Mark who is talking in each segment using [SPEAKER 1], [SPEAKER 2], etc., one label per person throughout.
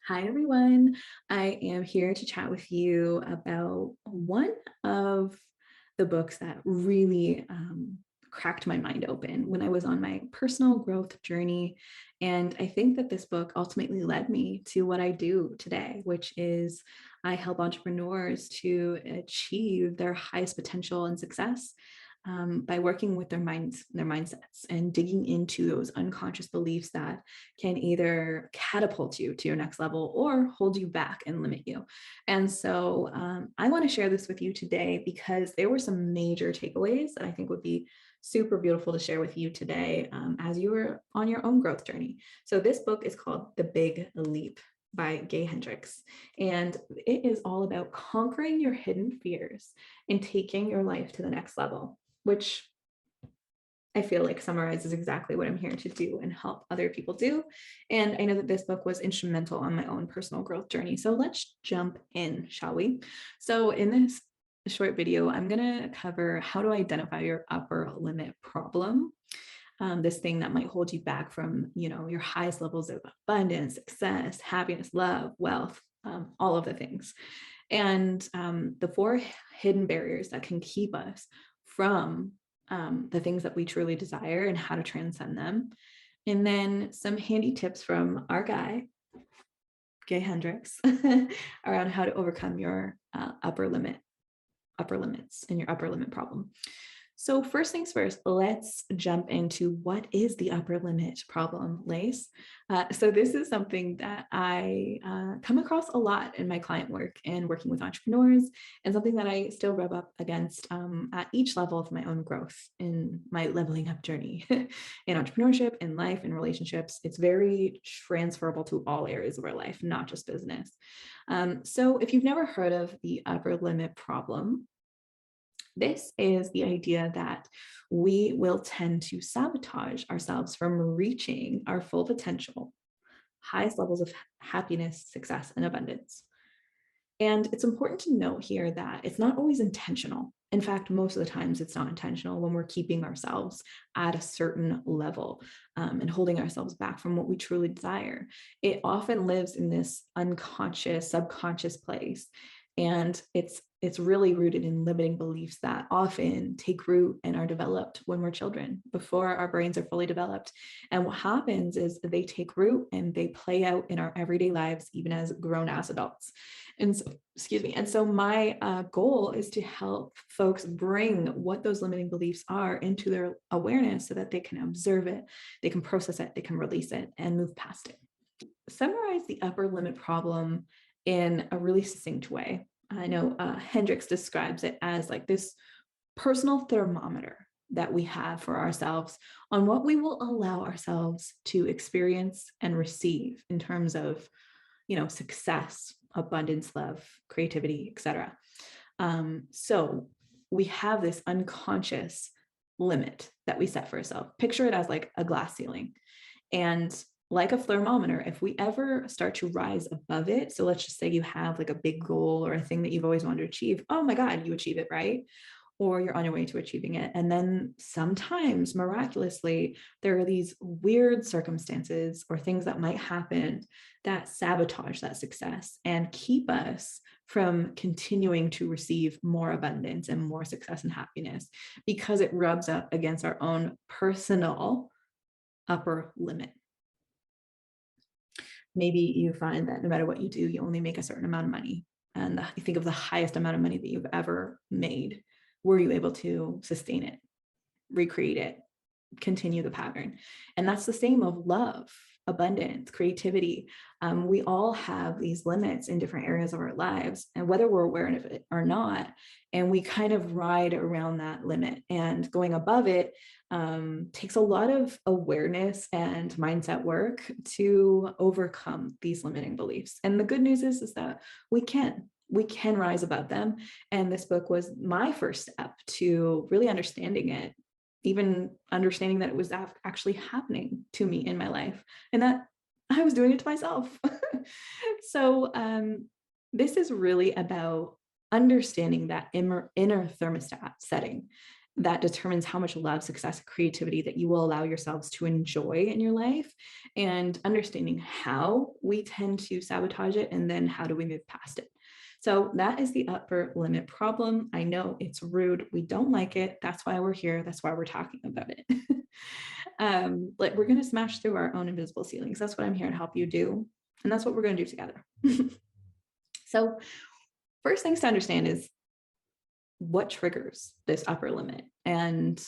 [SPEAKER 1] Hi, everyone. I am here to chat with you about one of the books that really cracked my mind open when I was on my personal growth journey. And I think that this book ultimately led me to what I do today, which is I help entrepreneurs to achieve their highest potential and success by working with their minds, their mindsets, and digging into those unconscious beliefs that can either catapult you to your next level or hold you back and limit you. And so I want to share this with you today because there were some major takeaways that I think would be super beautiful to share with you today as you are on your own growth journey. So this book is called The Big Leap by Gay Hendricks. And it is all about conquering your hidden fears and taking your life to the next level, which I feel like summarizes exactly what I'm here to do and help other people do. And I know that this book was instrumental on my own personal growth journey. So let's jump in, shall we? So in this short video, I'm going to cover how to identify your upper limit problem. This thing that might hold you back from, your highest levels of abundance, success, happiness, love, wealth, all of the things. And the four hidden barriers that can keep us from the things that we truly desire and how to transcend them. And then some handy tips from our guy, Gay Hendricks, around how to overcome your upper limits and your upper limit problem. So first things first, let's jump into what is the upper limit problem, Lace. So this is something that I come across a lot in my client work and working with entrepreneurs, and something that I still rub up against at each level of my own growth in my leveling up journey in entrepreneurship, in life, in relationships. It's very transferable to all areas of our life, not just business. So if you've never heard of the upper limit problem, this is the idea that we will tend to sabotage ourselves from reaching our full potential, highest levels of happiness, success, and abundance. And it's important to note here that it's not always intentional. In fact, most of the times it's not intentional when we're keeping ourselves at a certain level and holding ourselves back from what we truly desire. It often lives in this unconscious, subconscious place. And it's really rooted in limiting beliefs that often take root and are developed when we're children, before our brains are fully developed. And what happens is they take root and they play out in our everyday lives, even as grown-ass adults. And so, excuse me. And so my goal is to help folks bring what those limiting beliefs are into their awareness so that they can observe it, they can process it, they can release it, and move past it. Summarize the upper limit problem in a really succinct way. I know Hendricks describes it as like this personal thermometer that we have for ourselves on what we will allow ourselves to experience and receive in terms of, success, abundance, love, creativity, etc. So we have this unconscious limit that we set for ourselves. Picture it as like a glass ceiling. And like a thermometer, if we ever start to rise above it, so let's just say you have like a big goal or a thing that you've always wanted to achieve, oh my God, you achieve it, right? Or you're on your way to achieving it. And then sometimes miraculously, there are these weird circumstances or things that might happen that sabotage that success and keep us from continuing to receive more abundance and more success and happiness because it rubs up against our own personal upper limit. Maybe you find that no matter what you do, you only make a certain amount of money. And you think of the highest amount of money that you've ever made. Were you able to sustain it, recreate it, continue the pattern? And that's the same of love, abundance, creativity. We all have these limits in different areas of our lives, and whether we're aware of it or not, and we kind of ride around that limit, and going above it takes a lot of awareness and mindset work to overcome these limiting beliefs. And the good news is that we can rise above them. And this book was my first step to really understanding it, even understanding that it was actually happening to me in my life and that I was doing it to myself. So this is really about understanding that inner thermostat setting that determines how much love, success, and creativity that you will allow yourselves to enjoy in your life, and understanding how we tend to sabotage it and then how do we move past it. So that is the upper limit problem. I know it's rude. We don't like it. That's why we're here. That's why we're talking about it. Like we're going to smash through our own invisible ceilings. That's what I'm here to help you do. And that's what we're going to do together. So first things to understand is what triggers this upper limit, and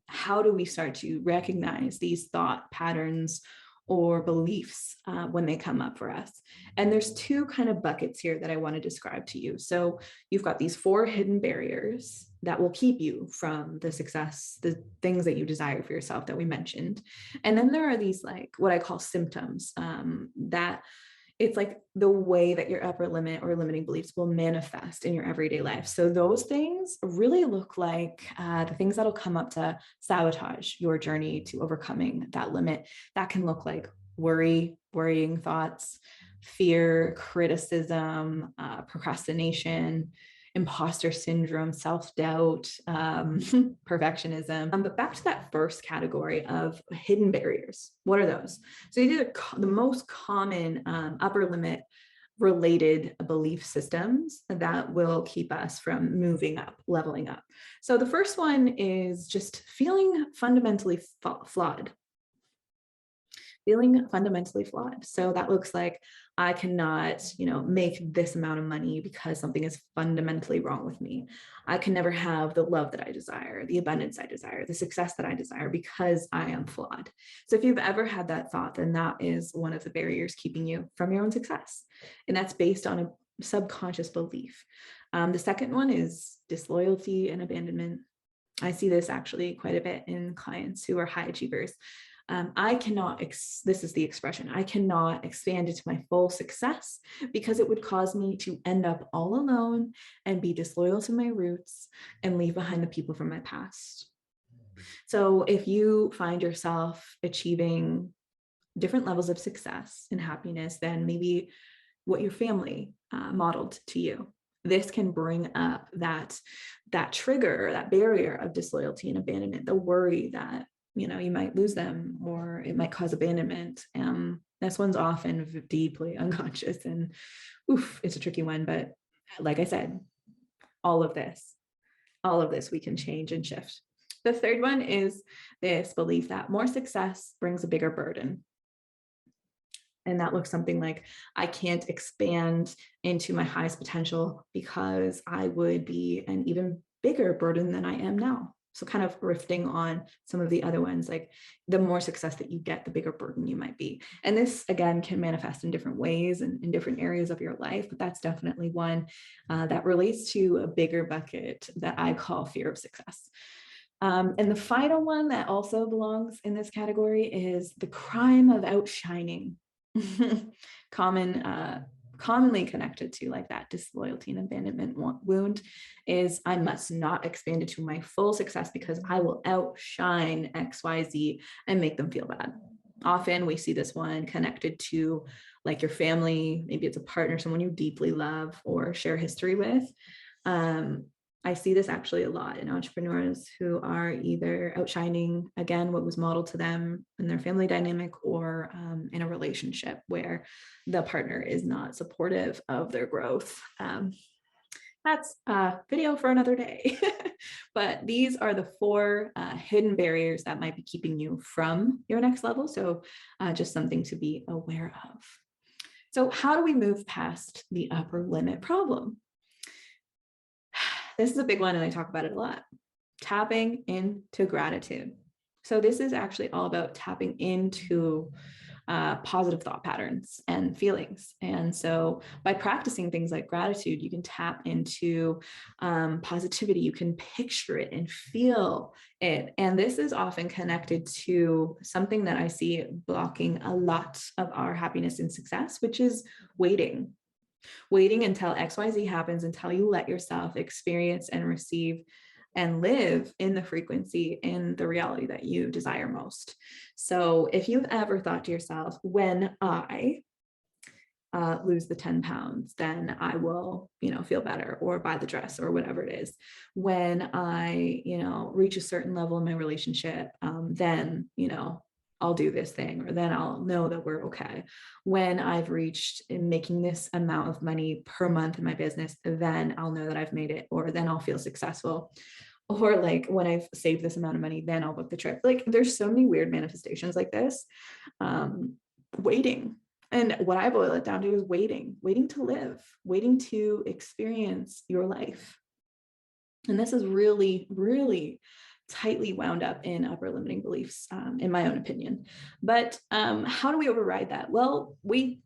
[SPEAKER 1] how do we start to recognize these thought patterns or beliefs when they come up for us. And there's two kind of buckets here that I want to describe to you. So you've got these 4 hidden barriers that will keep you from the success, the things that you desire for yourself that we mentioned. And then there are these, like what I call symptoms, that it's like the way that your upper limit or limiting beliefs will manifest in your everyday life. So those things really look like the things that'll come up to sabotage your journey to overcoming that limit. That can look like worrying thoughts, fear, criticism, procrastination, imposter syndrome, self-doubt, perfectionism. But back to that first category of hidden barriers. What are those? So these are the most common upper limit related belief systems that will keep us from moving up, leveling up. So the first one is just feeling fundamentally flawed. Feeling fundamentally flawed. So that looks like I cannot, make this amount of money because something is fundamentally wrong with me. I can never have the love that I desire, the abundance I desire, the success that I desire because I am flawed. So if you've ever had that thought, then that is one of the barriers keeping you from your own success. And that's based on a subconscious belief. The second one is disloyalty and abandonment. I see this actually quite a bit in clients who are high achievers. I cannot, this is the expression, I cannot expand into my full success because it would cause me to end up all alone and be disloyal to my roots and leave behind the people from my past. So if you find yourself achieving different levels of success and happiness than maybe what your family modeled to you, this can bring up that trigger, that barrier of disloyalty and abandonment, the worry that you might lose them or it might cause abandonment. This one's often deeply unconscious, and it's a tricky one. But like I said, all of this we can change and shift. The third one is this belief that more success brings a bigger burden. And that looks something like, I can't expand into my highest potential because I would be an even bigger burden than I am now. So kind of riffing on some of the other ones, like the more success that you get, the bigger burden you might be. And this, again, can manifest in different ways and in different areas of your life, but that's definitely one that relates to a bigger bucket that I call fear of success. And the final one that also belongs in this category is the crime of outshining. Commonly connected to like that disloyalty and abandonment wound is I must not expand into my full success because I will outshine XYZ and make them feel bad. Often we see this one connected to like your family, maybe it's a partner, someone you deeply love or share history with. I see this actually a lot in entrepreneurs who are either outshining, again, what was modeled to them in their family dynamic or in a relationship where the partner is not supportive of their growth. That's a video for another day. But these are the 4 hidden barriers that might be keeping you from your next level. So just something to be aware of. So how do we move past the upper limit problem? This is a big one, and I talk about it a lot. Tapping into gratitude. So this is actually all about tapping into positive thought patterns and feelings. And so by practicing things like gratitude, you can tap into positivity. You can picture it and feel it. And this is often connected to something that I see blocking a lot of our happiness and success, which is waiting until XYZ happens, until you let yourself experience and receive and live in the frequency, in the reality that you desire most. So if you've ever thought to yourself, when I lose the 10 pounds, then I will, feel better or buy the dress or whatever it is. When I, reach a certain level in my relationship, then, I'll do this thing, or then I'll know that we're okay. When I've reached in making this amount of money per month in my business, then I'll know that I've made it, or then I'll feel successful. Or like when I've saved this amount of money, then I'll book the trip. Like there's so many weird manifestations like this. Waiting. And what I boil it down to is waiting to live, waiting to experience your life. And this is really, really tightly wound up in upper limiting beliefs, in my own opinion. But how do we override that? Well,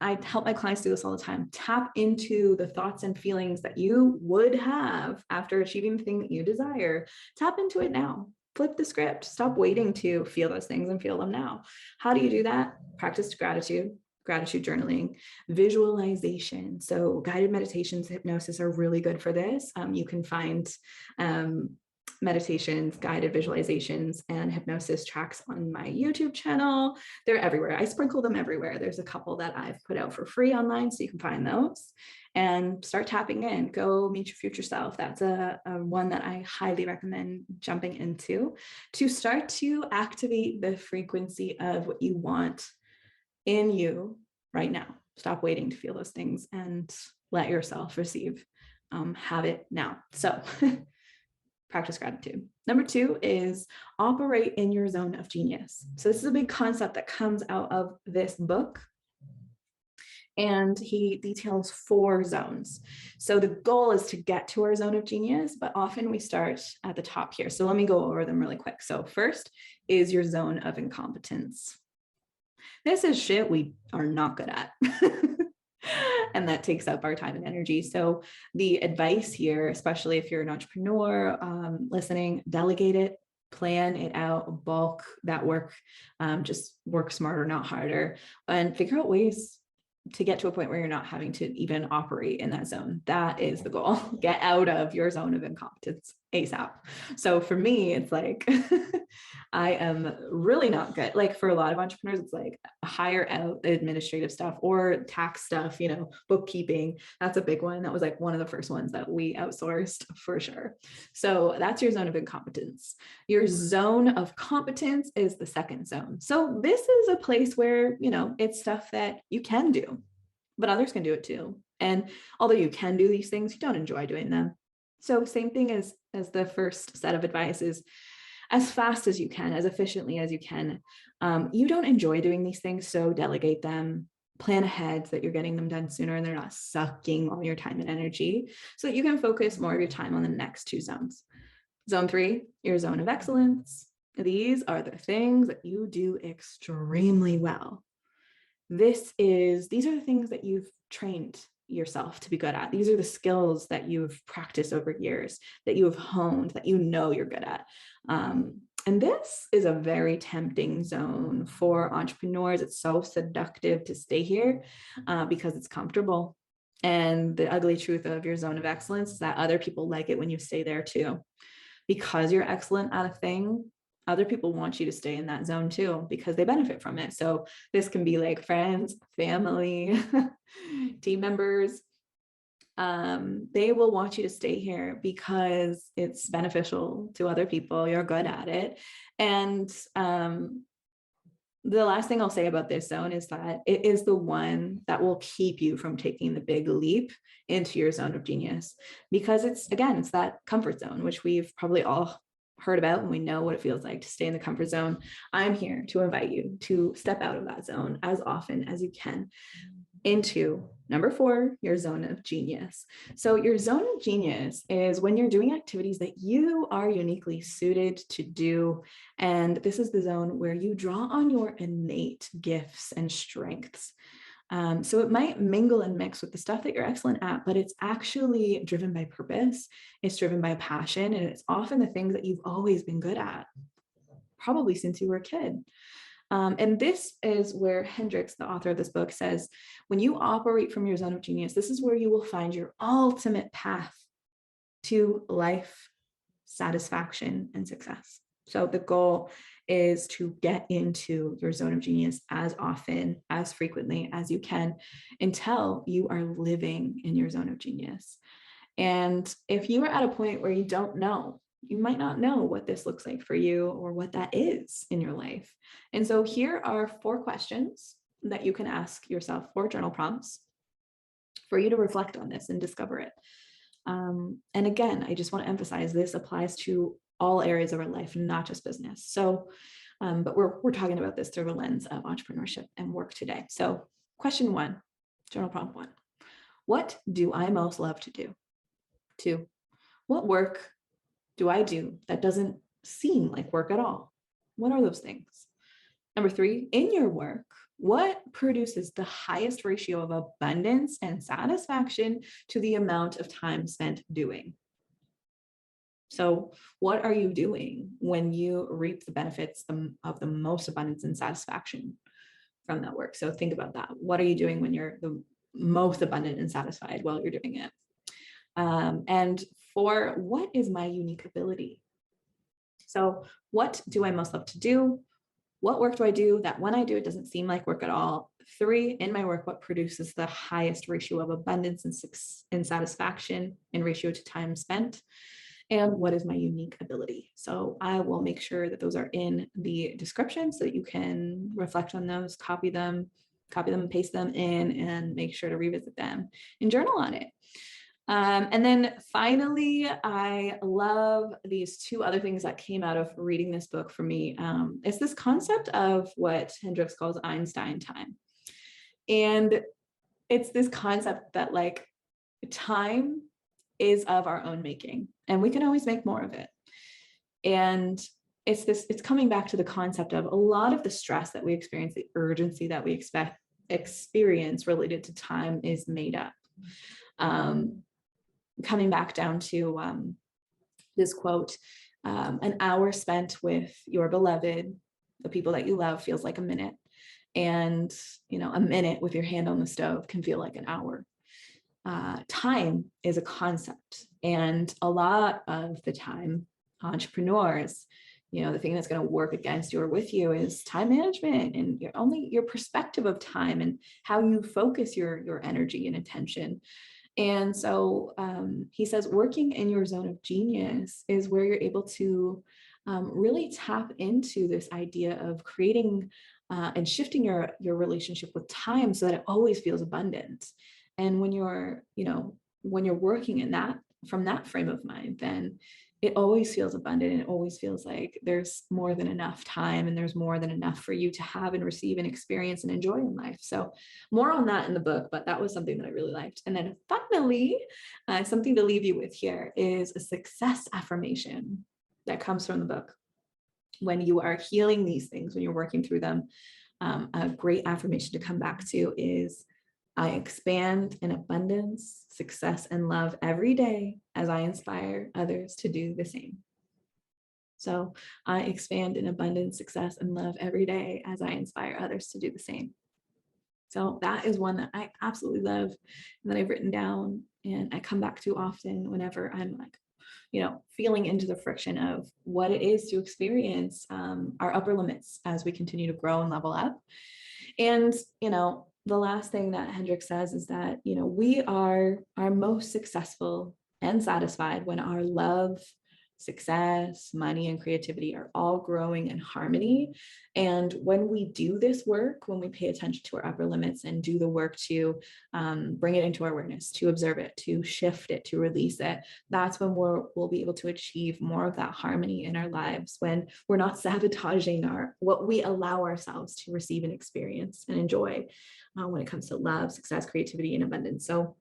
[SPEAKER 1] I help my clients do this all the time. Tap into the thoughts and feelings that you would have after achieving the thing that you desire. Tap into it now. Flip the script. Stop waiting to feel those things and feel them now. How do you do that? Practice gratitude journaling, visualization. So guided meditations, hypnosis are really good for this. You can find meditations, guided visualizations, and hypnosis tracks on my YouTube channel. They're everywhere. I sprinkle them everywhere. There's a couple that I've put out for free online, so you can find those and start tapping in. Go meet your future self. That's a one that I highly recommend jumping into to start to activate the frequency of what you want in you right now. Stop waiting to feel those things and let yourself receive. Have it now. So practice gratitude. Number 2 is operate in your zone of genius. So this is a big concept that comes out of this book. And he details 4 zones. So the goal is to get to our zone of genius, but often we start at the top here. So let me go over them really quick. So first is your zone of incompetence. This is shit we are not good at. And that takes up our time and energy. So the advice here, especially if you're an entrepreneur listening, delegate it, plan it out, bulk that work, just work smarter, not harder, and figure out ways to get to a point where you're not having to even operate in that zone. That is the goal. Get out of your zone of incompetence ASAP. So for me, it's like, I am really not good. Like for a lot of entrepreneurs, it's like hire out the administrative stuff or tax stuff, bookkeeping. That's a big one. That was like one of the first ones that we outsourced for sure. So that's your zone of incompetence. Your zone of competence is the second zone. So this is a place where, it's stuff that you can do, but others can do it too. And although you can do these things, you don't enjoy doing them. So same thing as the first set of advice is as fast as you can, as efficiently as you can. You don't enjoy doing these things, so delegate them. Plan ahead so that you're getting them done sooner and they're not sucking all your time and energy, so that you can focus more of your time on the next 2 zones. Zone 3, your zone of excellence. These are the things that you do extremely well. These are the things that you've trained yourself to be good at. These are the skills that you've practiced over years, that you have honed, that you're good at. And this is a very tempting zone for entrepreneurs. It's so seductive to stay here because it's comfortable. And the ugly truth of your zone of excellence is that other people like it when you stay there too. Because you're excellent at a thing, other people want you to stay in that zone too, because they benefit from it. So this can be like friends, family, team members. They will want you to stay here because it's beneficial to other people. You're good at it. And the last thing I'll say about this zone is that it is the one that will keep you from taking the big leap into your zone of genius, because it's that comfort zone, which we've probably all heard about, and we know what it feels like to stay in the comfort zone. I'm here to invite you to step out of that zone as often as you can into number 4, your zone of genius. So your zone of genius is when you're doing activities that you are uniquely suited to do. And this is the zone where you draw on your innate gifts and strengths. So it might mingle and mix with the stuff that you're excellent at, but it's actually driven by purpose. It's driven by passion, and it's often the things that you've always been good at, probably since you were a kid. And this is where Hendricks, the author of this book, says, when you operate from your zone of genius, this is where you will find your ultimate path to life, satisfaction, and success. So the goal is to get into your zone of genius as often, as frequently as you can until you are living in your zone of genius. And if you are at a point where you don't know, you might not know what this looks like for you or what that is in your life. And so here are 4 questions that you can ask yourself, 4 journal prompts for you to reflect on this and discover it. And again, I just want to emphasize this applies to all areas of our life, not just business. So, but we're talking about this through the lens of entrepreneurship and work today. So question 1, journal prompt 1, what do I most love to do? 2, what work do I do that doesn't seem like work at all? What are those things? Number 3, in your work, what produces the highest ratio of abundance and satisfaction to the amount of time spent doing? So what are you doing when you reap the benefits of the most abundance and satisfaction from that work? So think about that. What are you doing when you're the most abundant and satisfied while you're doing it? And 4, what is my unique ability? So what do I most love to do? What work do I do that when I do, it doesn't seem like work at all? 3, in my work, what produces the highest ratio of abundance and satisfaction in ratio to time spent? And what is my unique ability? So I will make sure that those are in the description so that you can reflect on those, copy them and paste them in, and make sure to revisit them and journal on it. And then finally, I love these 2 other things that came out of reading this book for me. It's this concept of what Hendricks calls Einstein time. And it's this concept that like time is of our own making, and we can always make more of it. And it's coming back to the concept of a lot of the stress that we experience, the urgency that we experience related to time is made up. Coming back down to this quote, an hour spent with your beloved, the people that you love, feels like a minute. And, a minute with your hand on the stove can feel like an hour. Time is a concept. And a lot of the time, entrepreneurs, the thing that's going to work against you or with you is time management and your perspective of time and how you focus your energy and attention. And so he says, working in your zone of genius is where you're able to really tap into this idea of creating and shifting your relationship with time so that it always feels abundant. And when you're working in that, from that frame of mind, then it always feels abundant, and it always feels like there's more than enough time and there's more than enough for you to have and receive and experience and enjoy in life. So more on that in the book, but that was something that I really liked. And then finally, something to leave you with here is a success affirmation that comes from the book. When you are healing these things, when you're working through them, a great affirmation to come back to is, I expand in abundance, success, and love every day as I inspire others to do the same. So I expand in abundance, success, and love every day as I inspire others to do the same. So that is one that I absolutely love and that I've written down and I come back to often whenever I'm like, feeling into the friction of what it is to experience our upper limits as we continue to grow and level up. And, the last thing that Hendricks says is that, we are our most successful and satisfied when our love, success, money, and creativity are all growing in harmony. And when we do this work, when we pay attention to our upper limits and do the work to bring it into our awareness, to observe it, to shift it, to release it, that's when we'll be able to achieve more of that harmony in our lives, when we're not sabotaging what we allow ourselves to receive and experience and enjoy when it comes to love, success, creativity, and abundance. So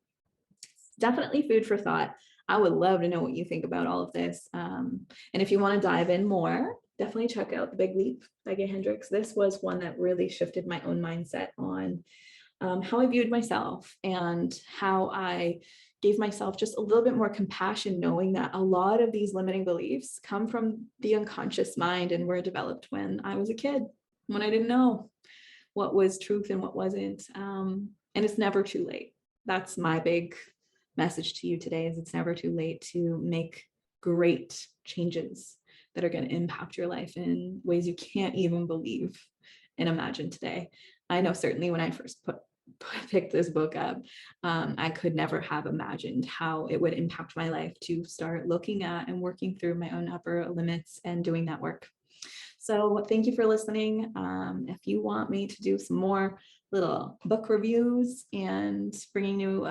[SPEAKER 1] definitely food for thought. I would love to know what you think about all of this. And if you want to dive in more, definitely check out The Big Leap by Gay Hendricks. This was one that really shifted my own mindset on how I viewed myself and how I gave myself just a little bit more compassion, knowing that a lot of these limiting beliefs come from the unconscious mind and were developed when I was a kid, when I didn't know what was truth and what wasn't. And it's never too late. That's my big message to you today, is it's never too late to make great changes, that are going to impact your life in ways you can't even believe and imagine today. I know certainly when I first picked this book up, I could never have imagined how it would impact my life to start looking at and working through my own upper limits and doing that work. So thank you for listening. If you want me to do some more little book reviews and bringing new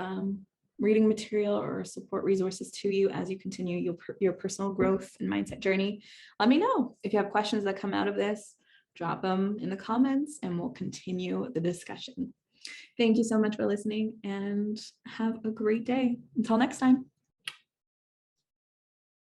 [SPEAKER 1] reading material or support resources to you as you continue your personal growth and mindset journey, let me know. If you have questions that come out of this, drop them in the comments and we'll continue the discussion. Thank you so much for listening and have a great day. Until next time.